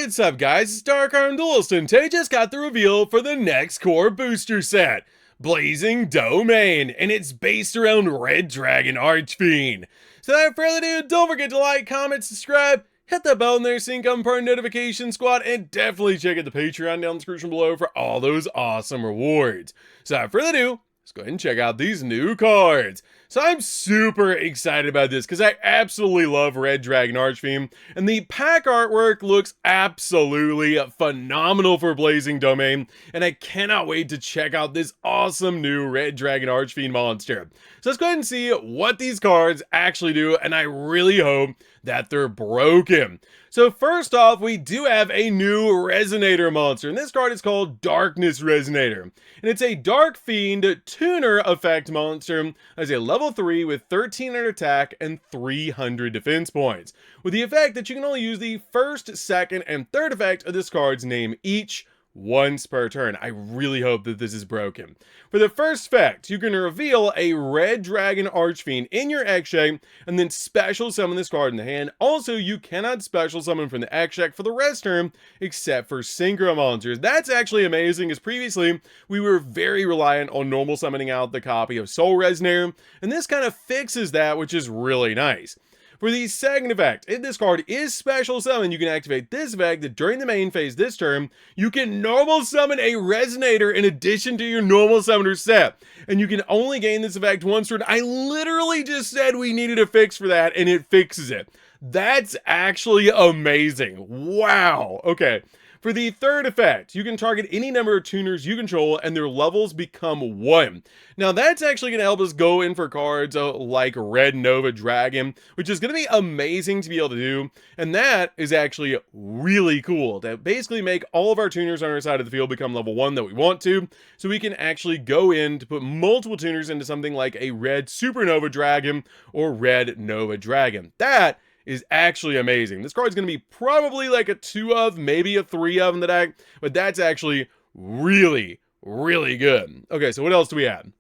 What's up, guys? It's DarkArmedDuelist, and today just got the reveal for the next core booster set, Blazing Domain, and it's based around Red Dragon Archfiend. So without further ado, don't forget to like, comment, subscribe, hit that bell in there so you can become part of the notification squad, and definitely check out the Patreon down in the description below for all those awesome rewards. So without further ado, let's go ahead and check out these new cards. So I'm super excited about this because I absolutely love Red Dragon Archfiend, and the pack artwork looks absolutely phenomenal for Blazing Domain, and I cannot wait to check out this awesome new Red Dragon Archfiend monster. So let's go ahead and see what these cards actually do, and I really hope that they're broken. So first off, we do have a new Resonator monster, and this card is called Darkness Resonator. And it's a Dark Fiend tuner effect monster as a level 3 with 1300 attack and 300 defense points, with the effect that you can only use the first, second, and third effect of this card's name each once per turn. I really hope that this is broken. For the first effect, you can reveal a Red Dragon Archfiend in your X shape and then special summon this card in the hand. Also, you cannot special summon from the X deck for the rest turn except for synchro monsters. That's actually amazing, as previously we were very reliant on normal summoning out the copy of Soul Resonator, and this kind of fixes that, which is really nice. For the second effect, if this card is special summon, you can activate this effect that during the main phase this turn, you can normal summon a Resonator in addition to your normal summoner set. And you can only gain this effect once per turn. I literally just said we needed a fix for that, and it fixes it. That's actually amazing. Wow. Okay. For the third effect, you can target any number of tuners you control and their levels become 1. Now that's actually going to help us go in for cards like Red Nova Dragon, which is going to be amazing to be able to do. And that is actually really cool to basically make all of our tuners on our side of the field become level 1 that we want to. So we can actually go in to put multiple tuners into something like a Red Supernova Dragon or Red Nova Dragon. That is actually amazing. This card's going to be probably like a 2 of, maybe a 3 of in the deck, but that's actually really, really good. Okay, so what else do we have?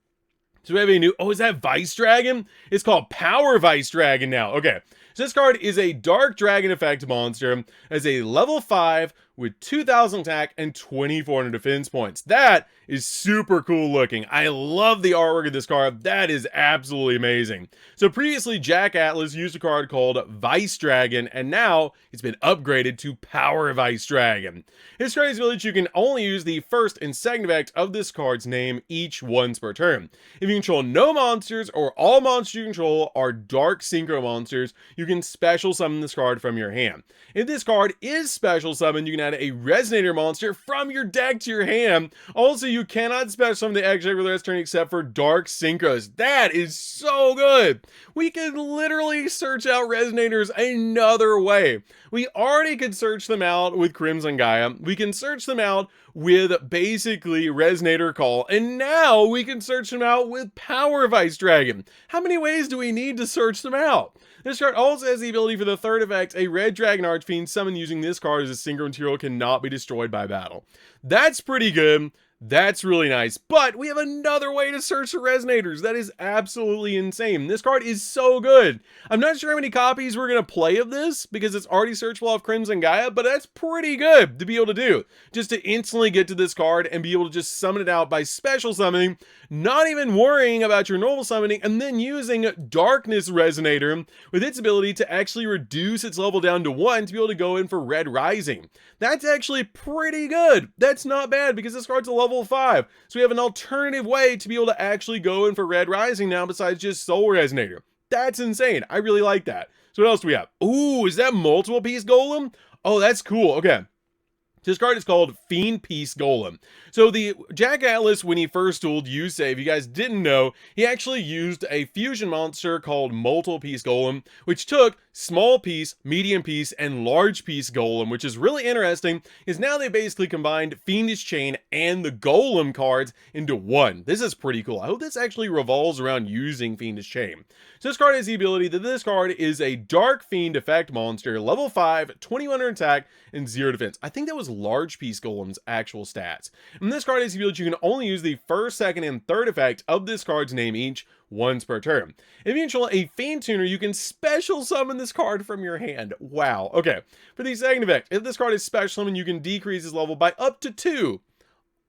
So we have a new, oh, is that Vice Dragon? It's called Power Vice Dragon now. Okay, so this card is a Dark Dragon effect monster as a level 5 with 2000 attack and 2400 defense points. That is super cool looking. I love the artwork of this card. That is absolutely amazing. So previously, Jack Atlas used a card called Vice Dragon, and now it's been upgraded to Power Vice Dragon. This card is ability you can only use the first and second effect of this card's name each once per turn. If you control no monsters or all monsters you control are Dark Synchro monsters, you can special summon this card from your hand. If this card is special summoned, you can add a Resonator monster from your deck to your hand. Also, you cannot special summon the X deck for the rest turn except for Dark Synchros. That is so good. We can literally search out Resonators another way. We already could search them out with Crimson Gaia. We can search them out with basically Resonator Call, and now we can search them out with Power Vice Dragon. How many ways do we need to search them out? This card also has the ability for the third effect, a Red Dragon Archfiend summoned using this card as a synchro material cannot be destroyed by battle. That's pretty good. That's really nice, but we have another way to search for Resonators. That is absolutely insane. This card is so good. I'm not sure how many copies we're going to play of this because it's already searchable off Crimson Gaia, but that's pretty good to be able to do. Just to instantly get to this card and be able to just summon it out by special summoning, not even worrying about your normal summoning, and then using Darkness Resonator with its ability to actually reduce its level down to 1 to be able to go in for Red Rising. That's actually pretty good. That's not bad because this card's a level 5. So we have an alternative way to be able to actually go in for Red Rising now besides just Soul Resonator. That's insane. I really like that. So what else do we have? Ooh, is that multiple piece golem? Oh, that's cool. Okay. This card is called Fiend Peace Golem. So the Jack Atlas, when he first tooled Yugioh, if you guys didn't know, he actually used a fusion monster called Multiple Piece Golem, which took Small Piece, Medium Piece, and Large Piece Golem, which is really interesting, is now they basically combined Fiendish Chain and the Golem cards into one. This is pretty cool. I hope this actually revolves around using Fiendish Chain. So this card has the ability that this card is a Dark Fiend effect monster, level 5, 2100 attack, and 0 defense. I think that was Large Piece Golem's actual stats. And this card has the ability you can only use the first, second, and third effect of this card's name each once per turn. If you control a Fiend Tuner, you can special summon this card from your hand. Wow. Okay. For the second effect, if this card is special summoned, you can decrease its level by up to 2.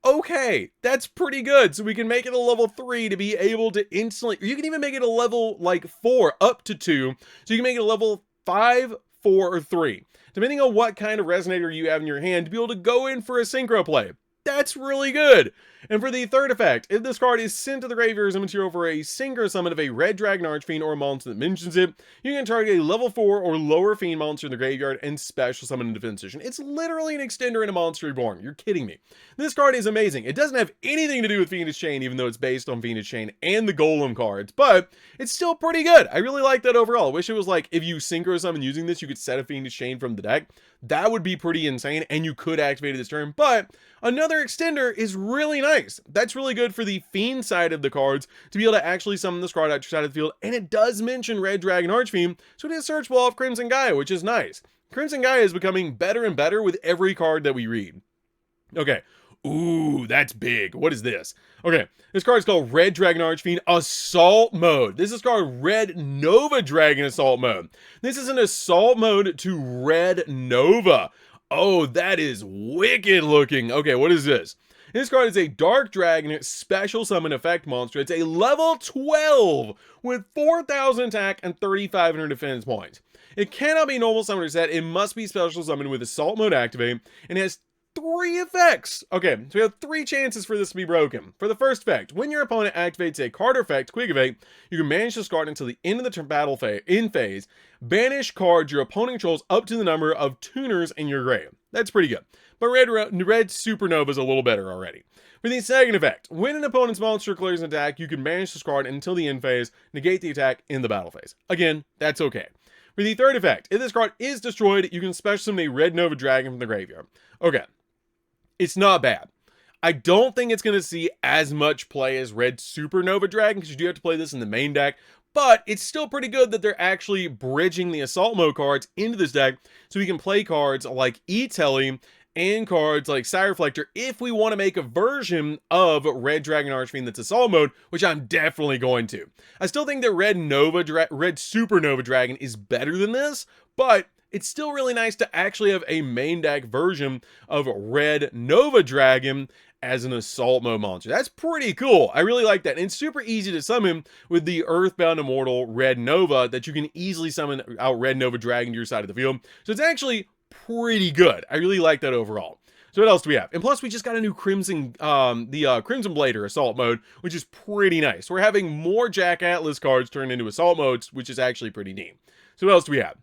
Okay, that's pretty good. So we can make it a level 3 to be able to instantly, or you can even make it a level like 4 up to 2. So you can make it a level 5, 4, or 3, depending on what kind of resonator you have in your hand to be able to go in for a synchro play. That's really good. And for the third effect, if this card is sent to the graveyard as a material for a synchro summon of a red dragon archfiend or a monster that mentions it, you can target a level 4 or lower fiend monster in the graveyard and special summon in defense position. It's literally an extender in a Monster Reborn. You're kidding me. This card is amazing. It doesn't have anything to do with Fiendish Chain, even though it's based on Fiendish Chain and the Golem cards, but it's still pretty good. I really like that overall. I wish it was like, if you synchro summon using this, you could set a Fiendish Chain from the deck. That would be pretty insane, and you could activate it this turn, but another extender is really nice. That's really good for the Fiend side of the cards, to be able to actually summon this card out your side of the field, and it does mention Red Dragon Archfiend, so it is searchable off Crimson Gaia, which is nice. Crimson Gaia is becoming better and better with every card that we read. Okay. Ooh, that's big. What is this? Okay, this card is called Red Dragon Archfiend Assault Mode. This is called Red Nova Dragon Assault Mode. This is an assault mode to Red Nova. Oh, that is wicked looking. Okay, what is this? This card is a Dark Dragon special summon effect monster. It's a level 12 with 4,000 attack and 3,500 defense points. It cannot be normal summoner set. It must be special summoned with assault mode activate, and it has 3 effects. Okay, so we have 3 chances for this to be broken. For the first effect, when your opponent activates a card effect, quick effect, you can banish this card until the end of the battle phase. Banish cards your opponent controls up to the number of tuners in your grave. That's pretty good. But red Supernova is a little better already. For the second effect, when an opponent's monster clears an attack, you can banish this card until the end phase, negate the attack in the battle phase. Again, that's okay. For the third effect, if this card is destroyed, you can special summon a Red Nova Dragon from the graveyard. Okay. It's not bad. I don't think it's going to see as much play as Red Supernova Dragon, because you do have to play this in the main deck, but it's still pretty good that they're actually bridging the Assault Mode cards into this deck, so we can play cards like E-Telly and cards like Sire Reflector if we want to make a version of Red Dragon Archfiend that's Assault Mode, which I'm definitely going to. I still think that Red Supernova Dragon is better than this, but it's still really nice to actually have a main deck version of Red Nova Dragon as an assault mode monster. That's pretty cool. I really like that. And it's super easy to summon with the Earthbound Immortal Red Nova, that you can easily summon out Red Nova Dragon to your side of the field. So it's actually pretty good. I really like that overall. So what else do we have? And plus, we just got a new Crimson Blader Assault Mode, which is pretty nice. We're having more Jack Atlas cards turned into Assault Modes, which is actually pretty neat. So what else do we have?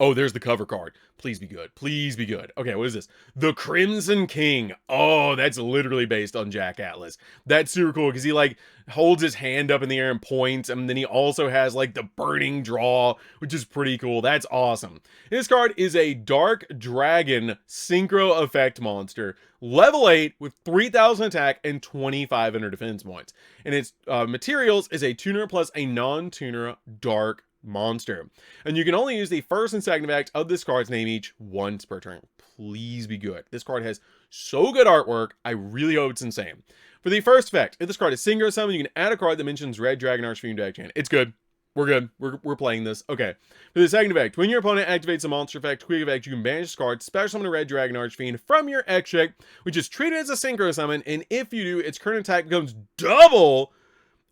Oh, there's the cover card. Please be good. Please be good. Okay, what is this? The Crimson King. Oh, that's literally based on Jack Atlas. That's super cool because he like holds his hand up in the air and points, and then he also has like the burning draw, which is pretty cool. That's awesome. This card is a Dark Dragon Synchro Effect monster. Level 8 with 3,000 attack and 2,500 defense points. And its materials is a tuner plus a non-tuner dark monster, and you can only use the first and second effect of this card's name each once per turn. Please be good. This card has so good artwork. I really hope it's insane. For the first effect, if this card is synchro summon, you can add a card that mentions Red Dragon Archfiend deck chain. It's good. We're good. We're playing this. Okay. For the second effect, when your opponent activates a monster effect, quick effect, you can banish this card, special summon a Red Dragon Archfiend from your X check, which is treated as a synchro summon, and if you do, its current attack becomes double.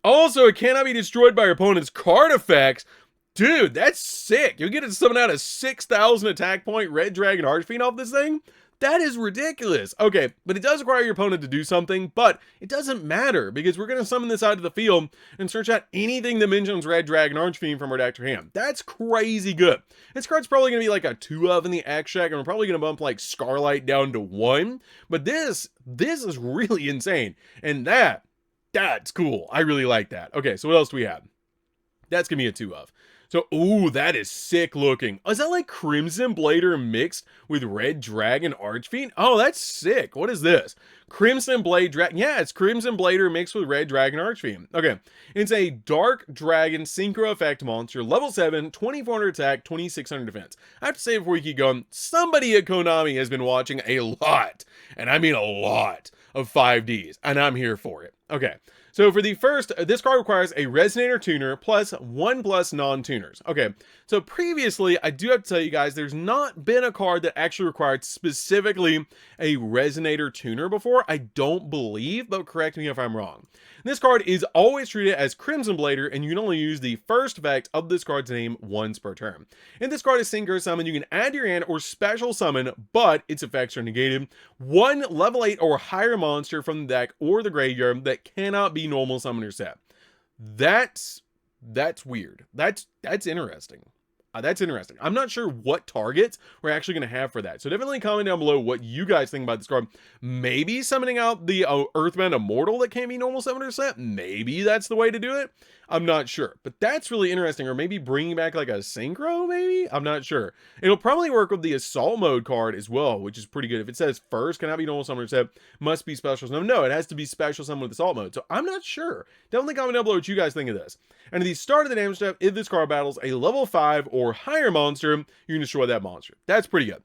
Also, it cannot be destroyed by your opponent's card effects. Dude, that's sick. You get to summon out a 6,000 attack point Red Dragon Archfiend off this thing? That is ridiculous. Okay, but it does require your opponent to do something, but it doesn't matter because we're going to summon this out of the field and search out anything that mentions Red Dragon Archfiend from our deck to hand. That's crazy good. This card's probably going to be like a 2 of in the X check, and we're probably going to bump like Scarlight down to 1, but this is really insane, and that's cool. I really like that. Okay, so what else do we have? That's going to be a 2 of. So, ooh, that is sick looking. Is that like Crimson Blader mixed with Red Dragon Archfiend? Oh, that's sick. What is this? Crimson Blade Dragon. Yeah, it's Crimson Blader mixed with Red Dragon Archfiend. Okay. It's a Dark Dragon Synchro Effect monster. Level 7, 2,400 attack, 2,600 defense. I have to say before we keep going, somebody at Konami has been watching a lot, and I mean a lot, of 5Ds, and I'm here for it. Okay. So for the first, this card requires a Resonator Tuner plus 1+ non-tuners. Okay, so previously, I do have to tell you guys, there's not been a card that actually required specifically a Resonator Tuner before. I don't believe, but correct me if I'm wrong. This card is always treated as Crimson Blader, and you can only use the first effect of this card's name once per turn. If this card is Synchro Summon, you can add to your hand or special summon, but its effects are negated. One level 8 or higher monster from the deck or the graveyard that cannot be normal summoner set. That's weird. That's interesting. That's interesting. I'm not sure what targets we're actually going to have for that. So definitely comment down below what you guys think about this card. Maybe summoning out the Earthbound Immortal that can't be normal summoner set. Maybe that's the way to do it. I'm not sure. But that's really interesting. Or maybe bringing back like a Synchro, maybe? I'm not sure. It'll probably work with the Assault Mode card as well, which is pretty good. If it says first cannot be normal summoner set, must be special summon. No, it has to be special summon with Assault Mode. So I'm not sure. Definitely comment down below what you guys think of this. And at the start of the damage step, if this card battles a level 5 or higher monster, you can destroy that monster. That's pretty good.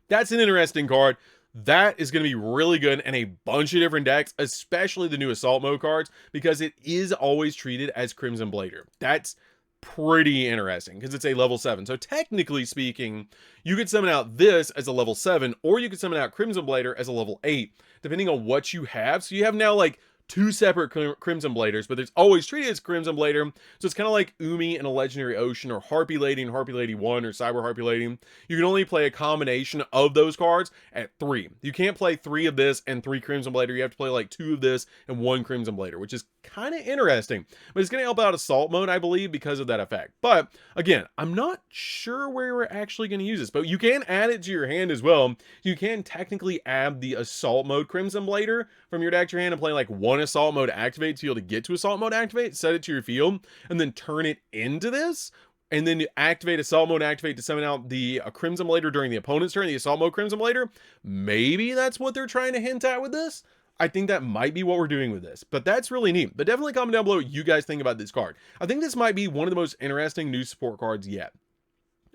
That's an interesting card. That is going to be really good in a bunch of different decks, especially the new Assault Mode cards, because it is always treated as Crimson Blader. That's pretty interesting because it's a level 7. So technically speaking, you could summon out this as a level 7, or you could summon out Crimson Blader as a level 8, depending on what you have. So you have now like 2 separate Crimson Bladers, but it's always treated as Crimson Blader. So it's kind of like Umi in a Legendary Ocean, or Harpy Lady in Harpy Lady 1, or Cyber Harpy Lady. You can only play a combination of those cards at 3. You can't play 3 of this and 3 Crimson Blader. You have to play like 2 of this and 1 Crimson Blader, which is kind of interesting. But it's going to help out Assault Mode, I believe, because of that effect. But again, I'm not sure where we're actually going to use this, but you can add it to your hand as well. You can technically add the Assault Mode Crimson Blader from your deck to your hand and play like 1 Assault Mode Activate to be able to get to Assault Mode Activate, set it to your field, and then turn it into this, and then activate Assault Mode Activate to summon out the Crimson Blader during the opponent's turn, the Assault Mode Crimson Blader. Maybe that's what they're trying to hint at with this. I think that might be what we're doing with this, but that's really neat. But definitely comment down below what you guys think about this card. I think this might be one of the most interesting new support cards yet.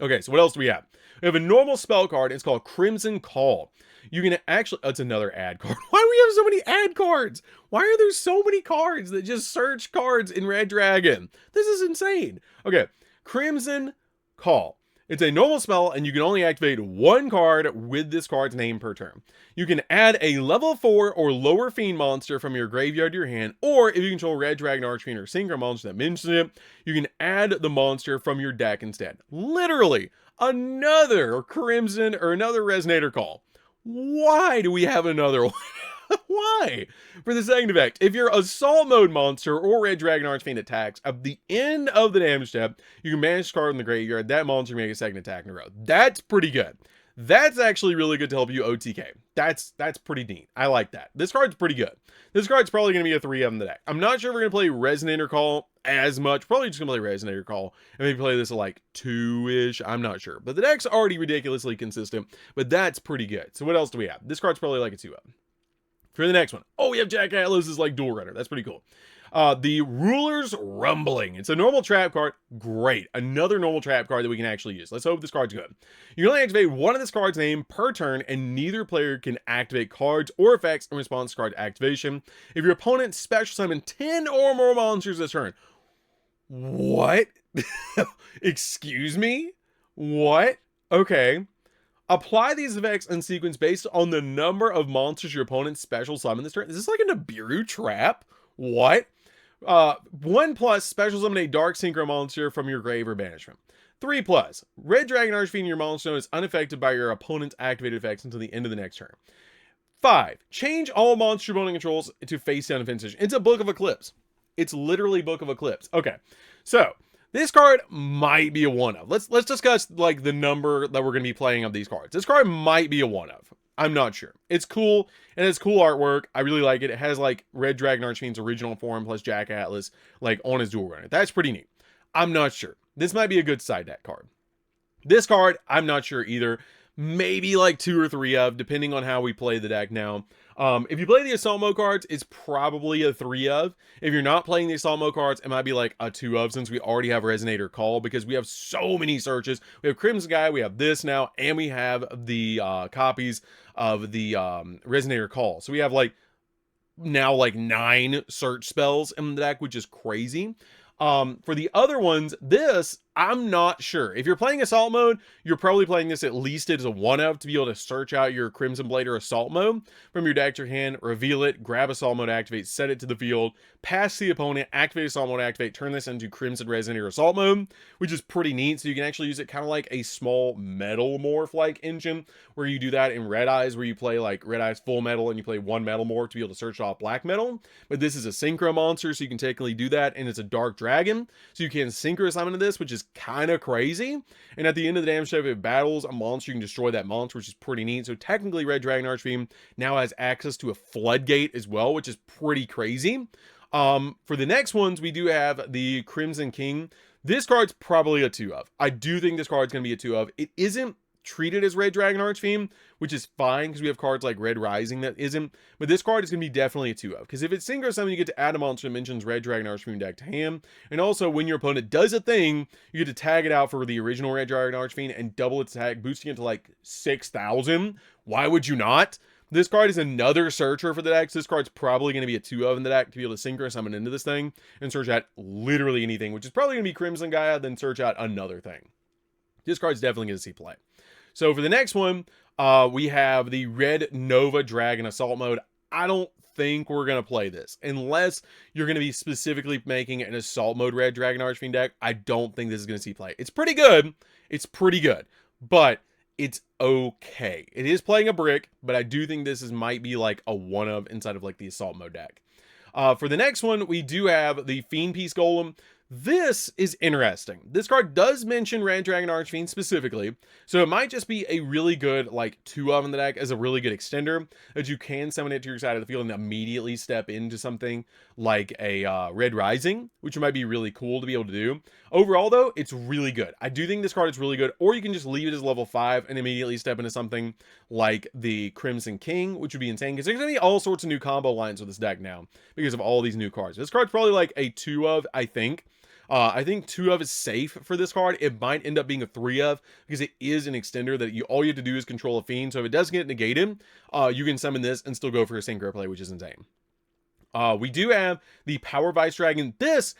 Okay, so what else do we have? We have a normal spell card. It's called Crimson Call. You can actually, it's another ad card. Why do we have so many ad cards? Why are there so many cards that just search cards in Red Dragon? This is insane. Okay, Crimson Call. It's a normal spell, and you can only activate 1 card with this card's name per turn. You can add a level 4 or lower Fiend monster from your graveyard to your hand, or if you control Red Dragon, Archfiend, or Synchro monster that mentions it, you can add the monster from your deck instead. Literally, another Crimson or another Resonator Call. Why do we have another one? Why? For the second effect, if your Assault Mode monster or Red Dragon Archfiend attacks at the end of the damage step, you can banish a card in the graveyard. That monster make a second attack in a row. That's pretty good. That's actually really good to help you OTK. That's pretty neat. I like that. This card's pretty good. This card's probably going to be a 3 of in the deck. I'm not sure if we're going to play Resonator Call as much. Probably just going to play Resonator Call and maybe play this at like 2-ish. I'm not sure. But the deck's already ridiculously consistent, but that's pretty good. So what else do we have? This card's probably like a 2 of. For the next one, we have Jack Atlas is like dual runner. That's pretty cool. The Ruler's Rumbling. It's a normal trap card. Great. Another normal trap card that we can actually use. Let's hope this card's good. You can only activate 1 of this card's name per turn, and neither player can activate cards or effects in response to card activation. If your opponent special summon 10 or more monsters this turn. What? Excuse me? What? Okay. Apply these effects in sequence based on the number of monsters your opponent special summon this turn. Is this like a Nibiru trap? What? 1+ special summon a dark synchro monster from your grave or banishment. 3+, Red Dragon Archfiend, your monster is unaffected by your opponent's activated effects until the end of the next turn. 5, change all monster opponent controls to face down defense position. It's a Book of Eclipse. It's literally Book of Eclipse. Okay, so this card might be a 1-of. Let's discuss like the number that we're going to be playing of these cards. This card might be a 1-of. I'm not sure. It's cool, and it's cool artwork. I really like it. It has like Red Dragon Archfiend's original form plus Jack Atlas like on his dual runner. That's pretty neat. I'm not sure. This might be a good side deck card. This card, I'm not sure either. Maybe like 2 or 3 of, depending on how we play the deck now. If you play the Assault Mode cards, it's probably a 3 of. If you're not playing the Assault Mode cards, it might be like a 2 of, since we already have Resonator Call, because we have so many searches. We have Crimson Guy, we have this now, and we have the copies of the Resonator Call. So we have like now like 9 search spells in the deck, which is crazy. For the other ones, this, I'm not sure. If you're playing Assault Mode, you're probably playing this at least as a 1-of to be able to search out your Crimson Blade or Assault Mode from your deck to your hand, reveal it, grab Assault Mode, activate, set it to the field, pass the opponent, activate Assault Mode, activate, turn this into Crimson Resonator Assault Mode, which is pretty neat. So you can actually use it kind of like a small metal morph-like engine, where you do that in Red Eyes, where you play like Red Eyes full metal and you play 1 metal morph to be able to search off black metal. But this is a synchro monster, so you can technically do that, and it's a dark dragon, so you can synchro summon to this, which is kind of crazy. And at the end of the damage step, if it battles a monster, you can destroy that monster, which is pretty neat. So technically, Red Dragon Archfiend now has access to a floodgate as well, which is pretty crazy. For the next ones, we do have the Crimson King. This card's probably a 2-of. I do think this card's going to be a 2-of. It isn't treated as Red Dragon Archfiend, which is fine because we have cards like Red Rising that isn't, but this card is going to be definitely a 2-of, because if it's synchro summon, you get to add a monster that mentions Red Dragon Archfiend deck to hand, and also when your opponent does a thing, you get to tag it out for the original Red Dragon Archfiend and double its tag, boosting it to like 6,000. Why would you not? This card is another searcher for the deck, so this card's probably going to be a 2-of in the deck to be able to synchro summon into this thing and search out literally anything, which is probably going to be Crimson Gaia, then search out another thing. This card's definitely going to see play. So for the next one, we have the Red Nova Dragon Assault Mode. I don't think we're going to play this unless you're going to be specifically making an Assault Mode Red Dragon Archfiend deck. I don't think this is going to see play. It's pretty good. It's pretty good, but it's okay. It is playing a brick, but I do think this might be like a 1-of inside of like the Assault Mode deck. For the next one, we do have the Fiend Piece Golem. This is interesting. This card does mention Red Dragon Archfiend specifically, so it might just be a really good like 2-of in the deck as a really good extender that you can summon it to your side of the field and immediately step into something like a Red Rising, which might be really cool to be able to do. Overall though, it's really good. I do think this card is really good, or you can just leave it as level 5 and immediately step into something like the Crimson King, which would be insane because there's going to be all sorts of new combo lines with this deck now because of all these new cards. This card's probably like a 2-of, I think. I think 2-of is safe for this card. It might end up being a 3-of because it is an extender that all you have to do is control a fiend. So if it does get negated, you can summon this and still go for a synchro play, which is insane. We do have the Power Vice Dragon. This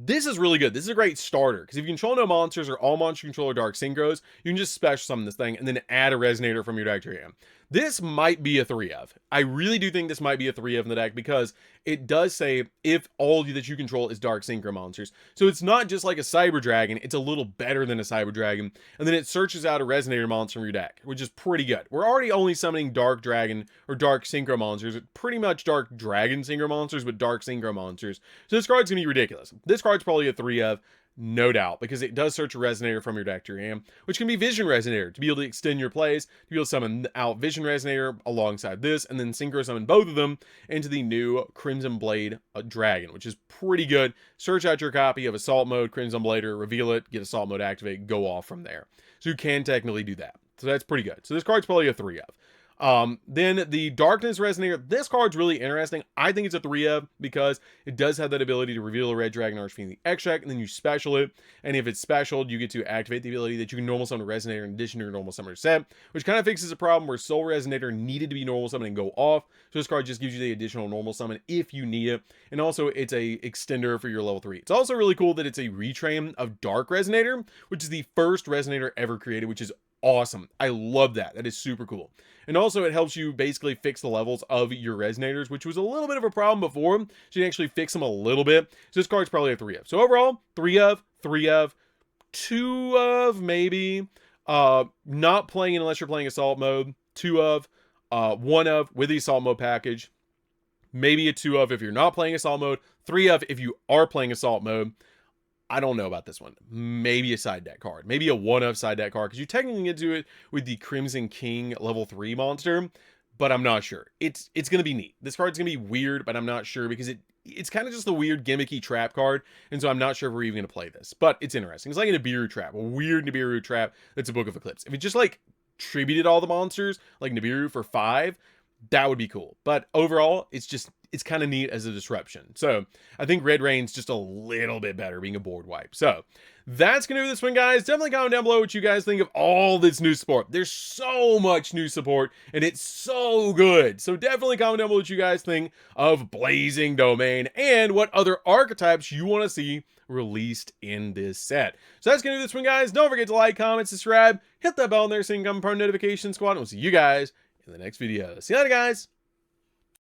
is really good. This is a great starter because if you control no monsters or all monster control are dark synchros, you can just special summon this thing and then add a resonator from your deck to your hand. This might be a 3-of. I really do think this might be a 3-of in the deck because it does say if all that you control is dark synchro monsters. So it's not just like a Cyber Dragon, it's a little better than a Cyber Dragon. And then it searches out a resonator monster from your deck, which is pretty good. We're already only summoning dark dragon or dark synchro monsters, pretty much dark dragon synchro monsters, but dark synchro monsters. So this card's gonna be ridiculous. This card's probably a 3-of. No doubt, because it does search a resonator from your deck to your hand, which can be Vision Resonator to be able to extend your plays, to be able to summon out Vision Resonator alongside this, and then synchro summon both of them into the new Crimson Blade Dragon, which is pretty good. Search out your copy of Assault Mode, Crimson Blader, reveal it, get Assault Mode activate, go off from there. So you can technically do that. So that's pretty good. So this card's probably a 3-of. Then the Darkness Resonator, this card's really interesting. I think it's a 3-of because it does have that ability to reveal a Red Dragon Archfiend in the extract, and then you special it, and if it's specialed, you get to activate the ability that you can normal summon a Resonator in addition to your normal summoner set, which kind of fixes a problem where Soul Resonator needed to be normal summon and go off, so this card just gives you the additional normal summon if you need it, and also it's a extender for your level 3. It's also really cool that it's a retrain of Dark Resonator, which is the first Resonator ever created, which is awesome. I love that. That is super cool. And also it helps you basically fix the levels of your resonators, which was a little bit of a problem before. So you can actually fix them a little bit. So this card's probably a 3-of. So overall, 3-of, 3-of, 2-of maybe. Not playing unless you're playing Assault Mode. 2-of, 1-of with the Assault Mode package. Maybe a 2-of if you're not playing Assault Mode. 3-of if you are playing Assault Mode. I don't know about this one. Maybe a side deck card. Maybe a 1-of side deck card. Because you technically get to it with the Crimson King level 3 monster. But I'm not sure. It's going to be neat. This card's going to be weird, but I'm not sure. Because it's kind of just a weird gimmicky trap card. And so I'm not sure if we're even going to play this. But it's interesting. It's like a Nibiru trap. A weird Nibiru trap that's a Book of Eclipse. If it just like tributed all the monsters like Nibiru for 5, that would be cool. But overall, it's kind of neat as a disruption. So I think Red Reign's just a little bit better being a board wipe. So that's gonna do this one, guys. Definitely comment down below what you guys think of all this new support. There's so much new support, and it's so good. So definitely comment down below what you guys think of Blazing Domain and what other archetypes you want to see released in this set. So that's gonna do this one, guys. Don't forget to like, comment, subscribe, hit that bell in there so you can come part of notification squad, and we'll see you guys in the next video. See you later, guys.